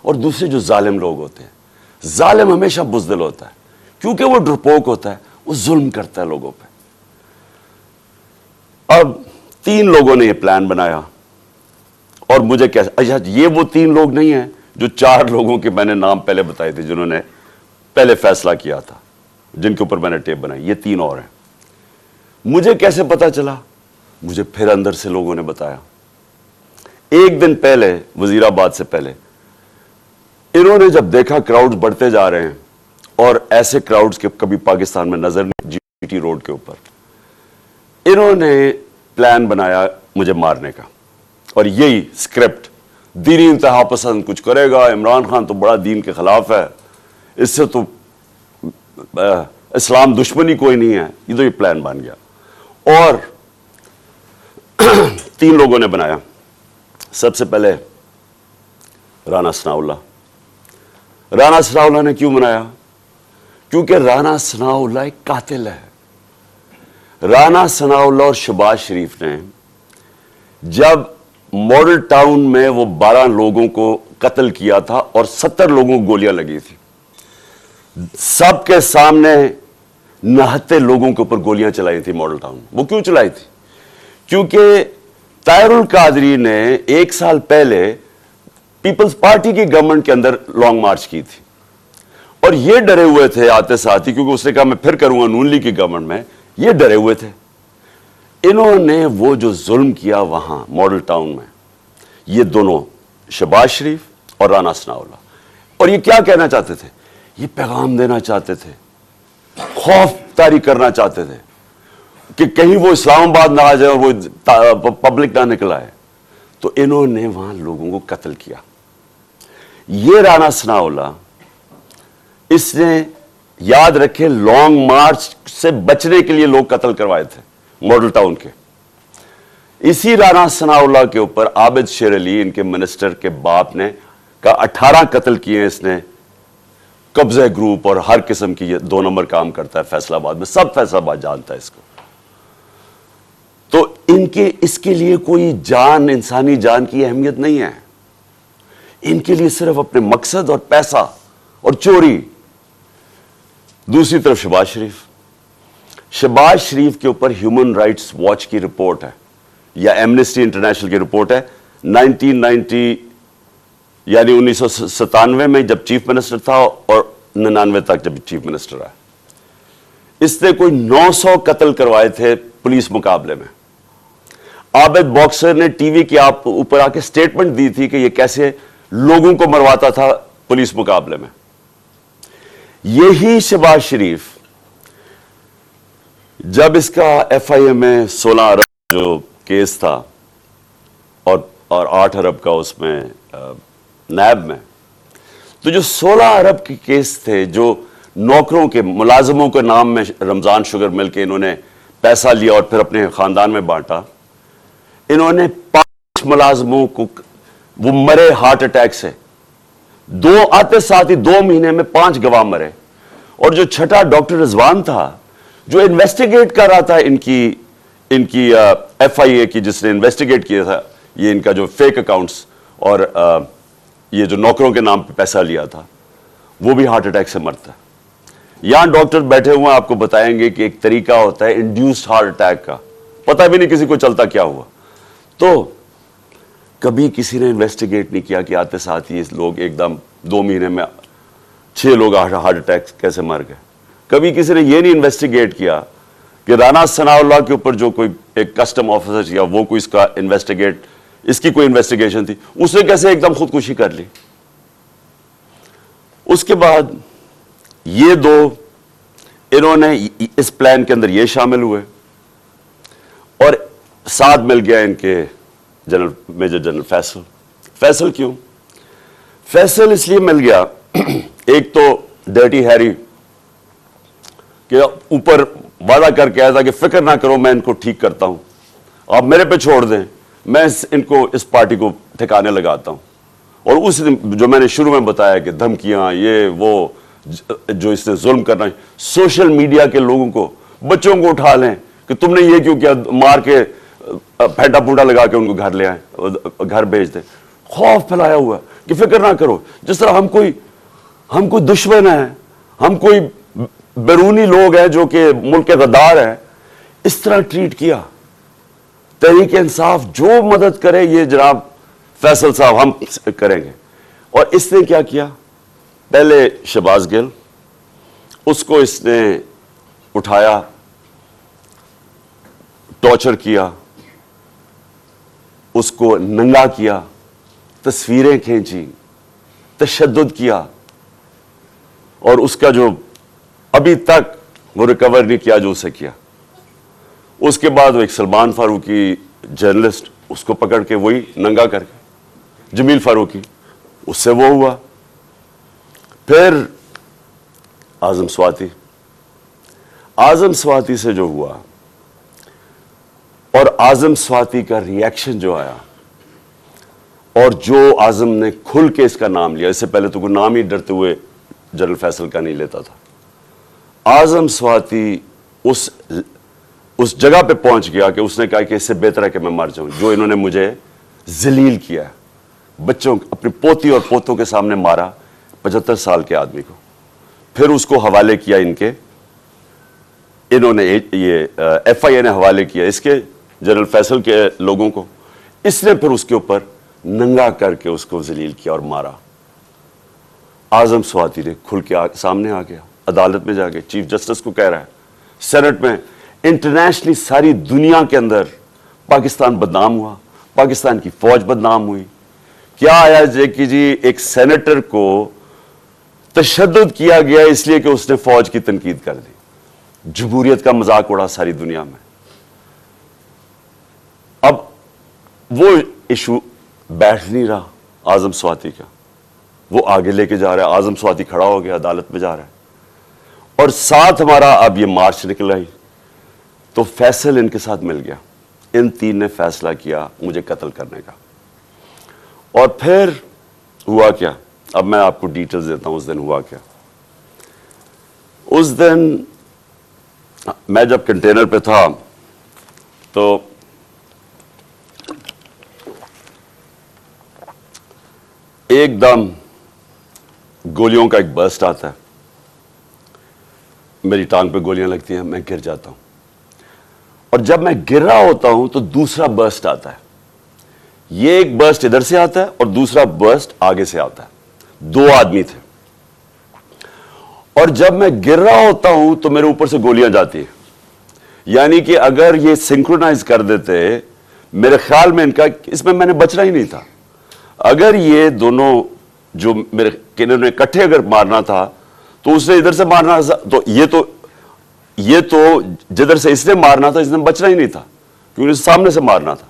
और दूसरे जो जालिम लोग होते हैं। जालिम हमेशा बुज़दिल होता है क्योंकि वो डरपोक होता है, वो जुल्म करता है लोगों पे। अब 3 लोगों ने ये प्लान बनाया और मुझे कैसे, अच्छा ये वो 3 लोग नहीं हैं जो 4 लोगों के मैंने नाम पहले बताए थे जिन्होंने पहले फैसला किया था, जिनके ऊपर मैंने टेप बनाई, ये 3 और हैं। मुझे कैसे पता चला? मुझे फिर अंदर से लोगों ने बताया। एक दिन पहले, वजीराबाद से पहले, इन्होंने जब देखा क्राउड्स बढ़ते जा रहे हैं और ऐसे क्राउड्स के कभी पाकिस्तान में नजर नहीं, जीटी रोड के ऊपर, इन्होंने प्लान बनाया मुझे मारने का। और यही स्क्रिप्ट, दीनी इंतहा पसंद कुछ करेगा, इमरान खान तो बड़ा दीन के खिलाफ है, इससे तो इस्लाम दुश्मनी कोई नहीं है, ये तो ये प्लान बन गया। और 3 लोगों ने बनाया। सबसे पहले राना सनाउल्लाह। राना सनाउल्लाह ने क्यों बनाया? क्योंकि राना सनाउल्लाह एक कातिल है। राना सनाउल्लाह और शहबाज शरीफ ने जब मॉडल टाउन में वो 12 लोगों को कत्ल किया था और 70 लोगों को गोलियां लगी थी, सबके सामने नहते लोगों के ऊपर गोलियां चलाई थी मॉडल टाउन। वो क्यों चलाई थी? क्योंकि ताहिरुल कादरी ने 1 साल पहले पीपल्स पार्टी की गवर्नमेंट के अंदर लॉन्ग मार्च की थी और ये डरे हुए थे आते साथ ही, क्योंकि उसने कहा मैं फिर करूंगा नून लीग की गवर्नमेंट में, ये डरे हुए थे। इन्होंने वो जो जुल्म किया वहां मॉडल टाउन में, ये दोनों शहबाज शरीफ और राना सनाउल्लाह, और ये क्या कहना चाहते थे? ये पैगाम देना चाहते थे, खौफ तारी करना चाहते थे कि कहीं वो इस्लामाबाद ना आ जाए और वो पब्लिक ना निकल आए। तो इन्होंने वहां लोगों को कत्ल किया। ये राना सनाउल्लाह, इसने याद रखे लॉन्ग मार्च से बचने के लिए लोग कत्ल करवाए थे मॉडल टाउन के। इसी राना सनाउल्लाह के ऊपर आबिद शेर अली, इनके मिनिस्टर के बाप ने, का 18 कत्ल किए इसने। कब्जा ग्रुप और हर किस्म की, ये 2 नंबर काम करता है फैसलाबाद में, सब फैसलाबाद जानता है इसको। तो इनके, इसके लिए कोई जान, इंसानी जान की अहमियत नहीं है। इनके लिए सिर्फ अपने मकसद और पैसा और चोरी। दूसरी तरफ शहबाज शरीफ, शहबाज शरीफ के ऊपर ह्यूमन राइट्स वॉच की रिपोर्ट है या एमनेस्टी इंटरनेशनल की रिपोर्ट है। 1990 यानी 1997 में जब चीफ मिनिस्टर था और 99 तक जब चीफ मिनिस्टर आया, इसने कोई 900 कत्ल करवाए थे पुलिस मुकाबले में। आबिद बॉक्सर ने टीवी के आप ऊपर आके स्टेटमेंट दी थी कि ये कैसे लोगों को मरवाता था पुलिस मुकाबले में। यही शहबाज शरीफ, जब इसका एफआईए में 16 अरब जो केस था और 8 अरब का उसमें नैब में, तो जो 16 अरब के केस थे, जो नौकरों के, मुलाजमों के नाम में रमजान शुगर मिल के इन्होंने पैसा लिया और फिर अपने खानदान में बांटा। इन्होंने 5 मुलाजमों को, वो मरे हार्ट अटैक से, 2 आते साथ ही 2 महीने में 5 गवाह मरे। और जो छठा डॉक्टर रिजवान था, जो इन्वेस्टिगेट कर रहा था इनकी एफआईए की, जिसने इन्वेस्टिगेट किया था ये इनका जो फेक अकाउंट्स और ये जो नौकरों के नाम पे पैसा लिया था, वो भी हार्ट अटैक से मरता है। यहां डॉक्टर बैठे हुए आपको बताएंगे कि एक तरीका होता है इंड्यूस्ड हार्ट अटैक का, पता भी नहीं किसी को चलता क्या हुआ। तो कभी किसी ने इन्वेस्टिगेट नहीं किया कि आते साथ ही लोग एकदम 2 महीने में 6 लोग हार्ट अटैक कैसे मर गए। कभी किसी ने यह नहीं इन्वेस्टिगेट किया कि राना सनाउल्लाह के ऊपर जो कोई एक कस्टम ऑफिसर या वो कोई इसका इसकी कोई इन्वेस्टिगेशन थी, उसने कैसे एकदम खुदकुशी कर ली। उसके बाद ये 2 इन्होंने इस प्लान के अंदर ये शामिल हुए और साथ मिल गया इनके मेजर जनरल फैसल। फैसल क्यों? फैसल इसलिए मिल गया, एक तो डर्टी हैरी के ऊपर वादा करके आया था कि फिक्र ना करो, मैं इनको ठीक करता हूं, आप मेरे पे छोड़ दें, मैं इस पार्टी को ठिकाने लगाता हूं। और उस दिन जो मैंने शुरू में बताया कि धमकियां, ये वो जो इसने जुल्म करना है, सोशल मीडिया के लोगों को, बच्चों को उठा लें कि तुमने ये क्यों किया, मार के फेंटा फूटा लगा के उनको घर ले आए, घर भेज दें। खौफ फैलाया हुआ कि फिक्र ना करो। जिस तरह हम कोई दुश्मन है, हम कोई बैरूनी लोग हैं जो कि मुल्क के गद्दार हैं, इस तरह ट्रीट किया। तहरीक इंसाफ जो मदद करे, ये जनाब फैसल साहब हम करेंगे। और इसने क्या किया, पहले शहबाज गिल, उसको इसने उठाया, टॉर्चर किया, उसको नंगा किया, तस्वीरें खींची, तशद्दुद किया, और उसका जो अभी तक वो रिकवर नहीं किया जो उसे किया। उसके बाद वो एक सलमान फारूकी जर्नलिस्ट, उसको पकड़ के वही नंगा करके, जमील फारूकी, उससे वो हुआ। फिर आजम स्वाति से जो हुआ, और आजम स्वाति का रिएक्शन जो आया, और जो आजम ने खुल के इसका नाम लिया, इससे पहले तो कोई नाम ही डरते हुए जनरल फैसल का नहीं लेता था। आजम स्वाति उस जगह पे पहुंच गया कि उसने कहा कि इससे बेहतर है कि मैं मर जाऊं, जो इन्होंने मुझे जलील किया है। बच्चों, अपनी पोती और पोतों के सामने मारा 75 साल के आदमी को। फिर उसको हवाले किया इन्होंने ये FIA ने हवाले किया इसके जनरल फैसल के लोगों को। इसने फिर उसके ऊपर नंगा करके उसको जलील किया और मारा। आजम स्वाति ने खुल के सामने आ गया, अदालत में जाके चीफ जस्टिस को कह रहा है, सेनेट में, इंटरनेशनली सारी दुनिया के अंदर पाकिस्तान बदनाम हुआ, पाकिस्तान की फौज बदनाम हुई। क्या आया कि जी एक सेनेटर को तशद्दुद किया गया इसलिए कि उसने फौज की तनकीद कर दी। जमहूरियत का मजाक उड़ा सारी दुनिया में। अब वो इशू बैठ नहीं रहा आजम स्वाति का, वो आगे लेके जा रहा है। आजम स्वाति खड़ा हो गया, अदालत में जा रहा है, और साथ हमारा अब ये मार्च निकल आई, तो फैसल इनके साथ मिल गया। इन 3 ने फैसला किया मुझे कत्ल करने का। और फिर हुआ क्या, अब मैं आपको डिटेल्स देता हूं उस दिन हुआ क्या। उस दिन मैं जब कंटेनर पे था तो एकदम गोलियों का एक बर्स्ट आता है, मेरी टांग पे गोलियां लगती हैं, मैं गिर जाता हूं। और जब मैं गिर रहा होता हूं तो दूसरा बर्स्ट आता है। ये एक बर्स्ट इधर से आता है और दूसरा बर्स्ट आगे से आता है। 2 आदमी थे, और जब मैं गिर रहा होता हूं तो मेरे ऊपर से गोलियां जाती हैं। यानी कि अगर ये सिंक्रोनाइज कर देते, मेरे ख्याल में इनका इसमें मैंने बचना ही नहीं था। अगर ये दोनों जो मेरे इन्होंने इकट्ठे अगर मारना था तो उसने इधर से मारना था, तो ये तो जिधर से इसने मारना था इसने बचना ही नहीं था, क्योंकि सामने से मारना था,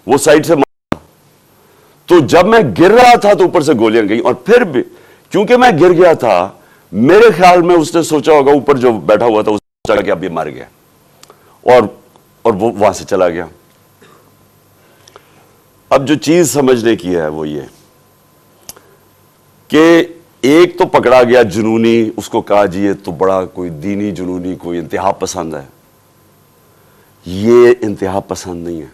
वो साइड से मारना। तो जब मैं गिर रहा था तो ऊपर से गोलियां गई, और फिर भी क्योंकि मैं गिर गया था, मेरे ख्याल में उसने सोचा होगा, ऊपर जो बैठा हुआ था उसने सोचा कि अब ये मर गया, और वो वहां से चला गया। अब जो चीज समझने की है वो ये कि एक तो पकड़ा गया जुनूनी, उसको कहा जी ये तो बड़ा कोई दीनी जुनूनी, कोई इंतहा पसंद है। ये इंतहा पसंद नहीं है।